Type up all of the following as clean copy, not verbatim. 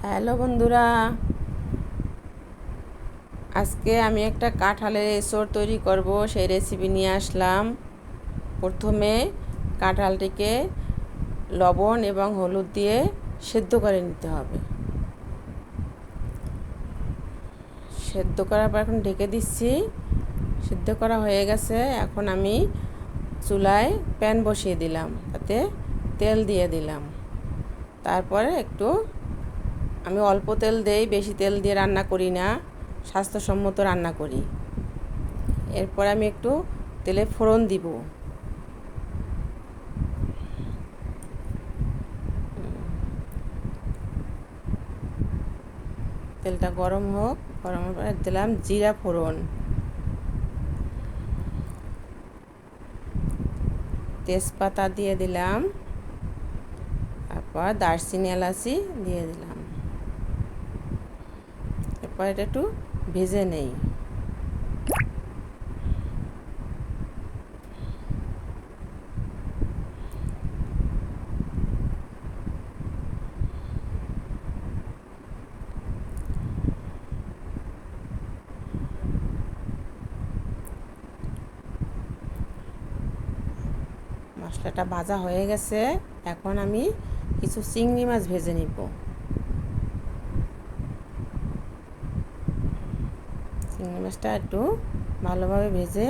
Hello বন্ধুরা, আজকে আমি একটা কাঁঠালের এঁচড় তৈরি করব, সেই রেসিপি নিয়ে আসলাম। প্রথমে কাঁঠালটিকে লবণ এবং হলুদ দিয়ে সেদ্ধ করে নিতে হবে। সেদ্ধ করার পর এখন ঢেকে দিচ্ছি। সিদ্ধ করা হয়ে গেছে। এখন আমি চুলায় প্যান বসিয়ে দিলাম, তাতে তেল দিয়ে দিলাম। তারপরে আমি অল্প তেল দেই, বেশি তেল দিয়ে রান্না করি না, স্বাস্থ্যসম্মত রান্না করি। এরপর আমি একটু তেলে ফোড়ন দিব। তেলটা গরম হোক, গরম পরে দিলাম জিরা ফোড়ন, তেজপাতা দিয়ে দিলাম, তারপর দারচিনি এলাচি দিয়ে দিলাম। এরপর এটা একটু ভেজে নেই। মশলাটা ভাজা হয়ে গেছে। এখন আমি কিছু চিংড়ি মাছ ভেজে নিব। চিংড়ি মাছটা একটু ভালোভাবে ভেজে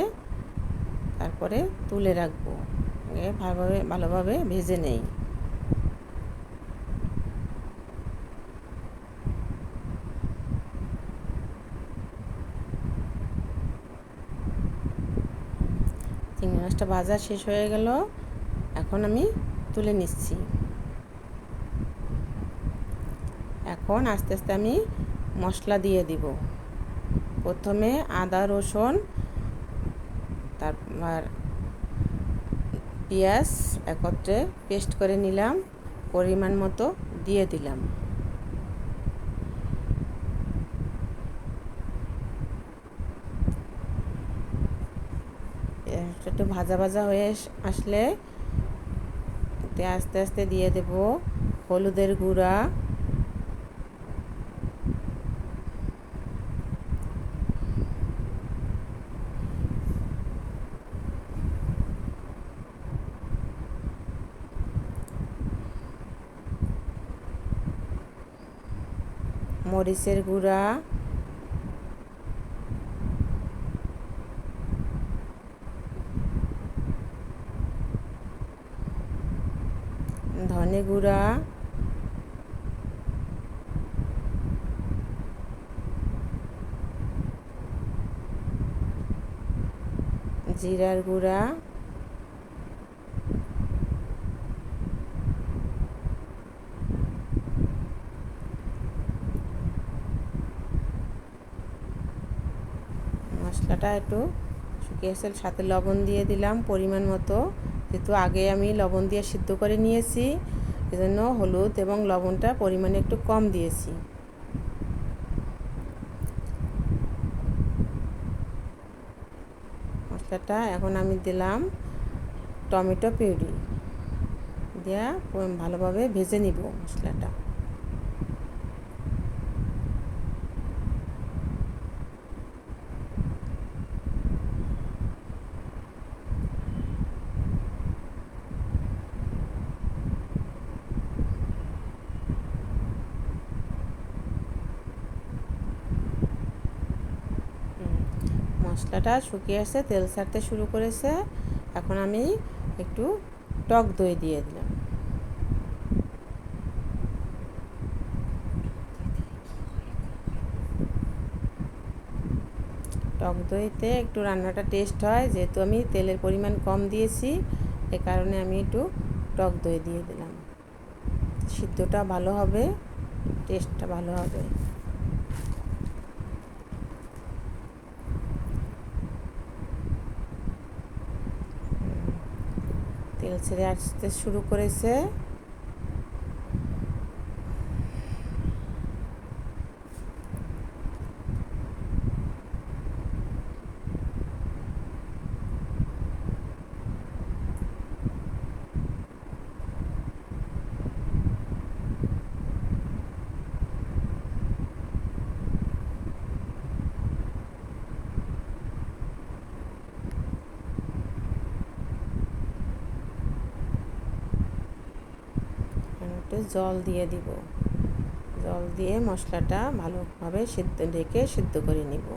তারপরে তুলে রাখবো। ভালোভাবে ভেজে নেই। চিংড়ি মাছটা ভাজা শেষ হয়ে গেল। এখন আমি তুলে নিচ্ছি। এখন আস্তে আস্তে আমি মশলা দিয়ে দিব। প্রথমে আদা রসুন, তারপর পেঁয়াজ একত্রে পেস্ট করে নিলাম, পরিমাণ মতো দিয়ে দিলাম। একটু ভাজা ভাজা হয়ে আসলে আস্তে আস্তে দিয়ে দেব হলুদের গুঁড়া, মরিচের গুঁড়া, ধনে গুঁড়া, জিরার গুঁড়া, মশলাটা একটু শুকিয়ে আসলে সাথে লবণ দিয়ে দিলাম পরিমাণ মতো। যেহেতু আগে আমি লবণ দিয়ে সিদ্ধ করে নিয়েছি, এজন্য হলুদ এবং লবণটা পরিমাণে একটু কম দিয়েছি। মশলাটা এখন আমি দিলাম টমেটো পিউরি দিয়ে ভালোভাবে ভেজে নিব মশলাটা। মশলাটা শুকিয়ে আসছে, তেল ছাড়তে শুরু করেছে। এখন আমি একটু টক দই দিয়ে দিলাম। টক দইতে একটু রান্নাটা টেস্ট হয়, যেহেতু আমি তেলের পরিমাণ কম দিয়েছি, এ কারণে আমি একটু টক দই দিয়ে দিলাম। সিদ্ধটা ভালো হবে, টেস্টটা ভালো হবে। তেল ছেড়ে আসতে শুরু করেছে। একটু জল দিয়ে দিব। জল দিয়ে মশলাটা ভালোভাবে ঢেকে সিদ্ধ করে নিব।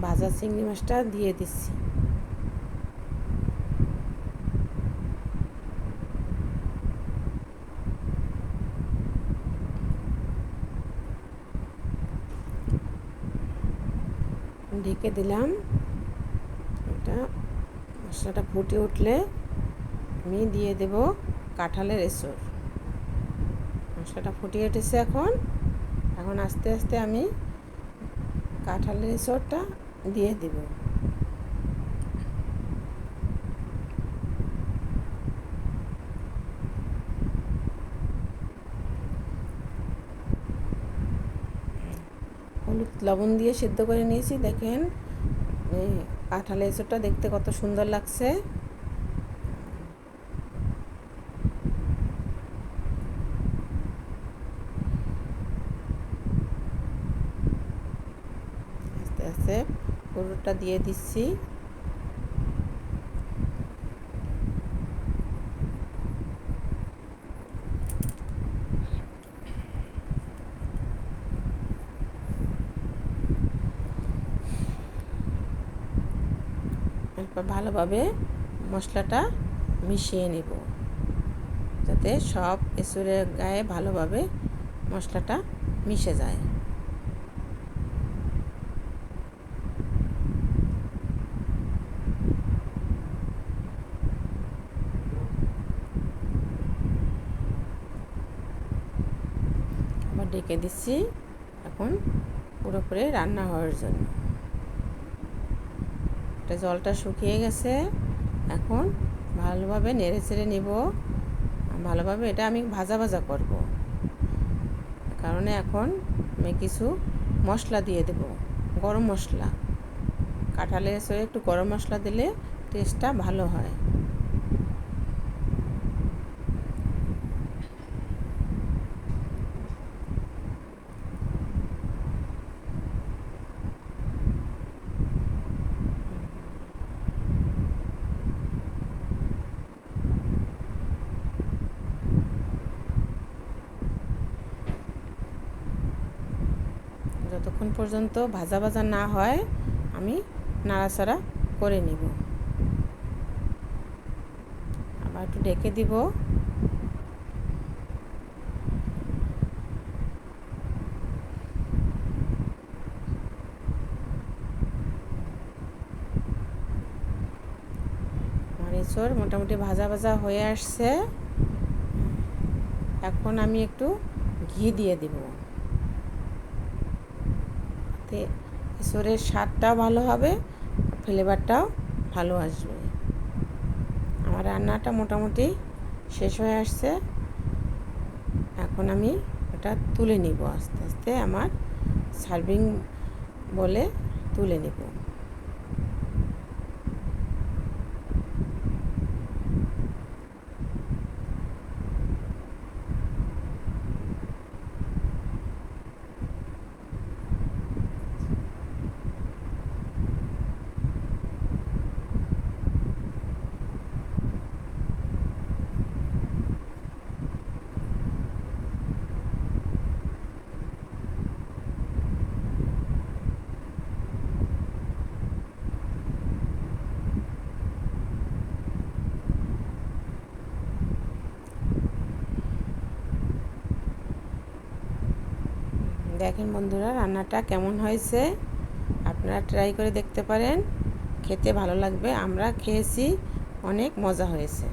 ভাজা চিংড়ি মাছটা দিয়ে দিচ্ছি। ঢেকে দিলাম। এটা মশলাটা ফুটে উঠলে আমি দিয়ে দেব কাঁঠালের এঁচড়। মশলাটা ফুটিয়ে উঠেছে। এখন আস্তে আস্তে আমি কাঁঠালের এঁচড়টা দিয়ে দেব। হলুদ লবণ দিয়ে সিদ্ধ করে নিয়েছি। দেখেন এই কাঁঠালের এঁচড়টা দেখতে কত সুন্দর লাগছে। আস্তে আস্তে পুরোটা দিয়ে দিচ্ছি। এরপর ভালোভাবে মশলাটা মিশিয়ে নেব, যাতে সব এঁচড়ের গায়ে ভালোভাবে মশলাটা মিশে যায়। আবার ঢেকে দিচ্ছি এখন পুরোপুরি রান্না হওয়ার জন্য। এটা জলটা শুকিয়ে গেছে। এখন ভালোভাবে নেড়ে চেড়ে নেব। ভালোভাবে এটা আমি ভাজা ভাজা করব, কারণে এখন আমি কিছু মশলা দিয়ে দেব। গরম মশলা, কাঁঠালের এঁচড়ে একটু গরম মশলা দিলে টেস্টটা ভালো হয়। যতক্ষণ পর্যন্ত ভাজা ভাজা না হয় আমি নাড়াচাড়া করে নিব। আবার একটু ঢেকে দিব। আমার এঁচড় মোটামুটি ভাজা ভাজা হয়ে আসছে। এখন আমি একটু ঘি দিয়ে দিব। এঁচড়ের স্বাদটাও ভালো হবে, ফ্লেভারটাও ভালো আসবে। আমার রান্নাটা মোটামুটি শেষ হয়ে আসছে। এখন আমি এটা তুলে নিব আস্তে আস্তে, আমার সার্ভিং বলে তুলে নেব। দেখেন বন্ধুরা, রান্নাটা কেমন হয়েছে আপনারা ট্রাই করে দেখতে পারেন। খেতে ভালো লাগবে। আমরা খেয়েছি, অনেক মজা হয়েছে।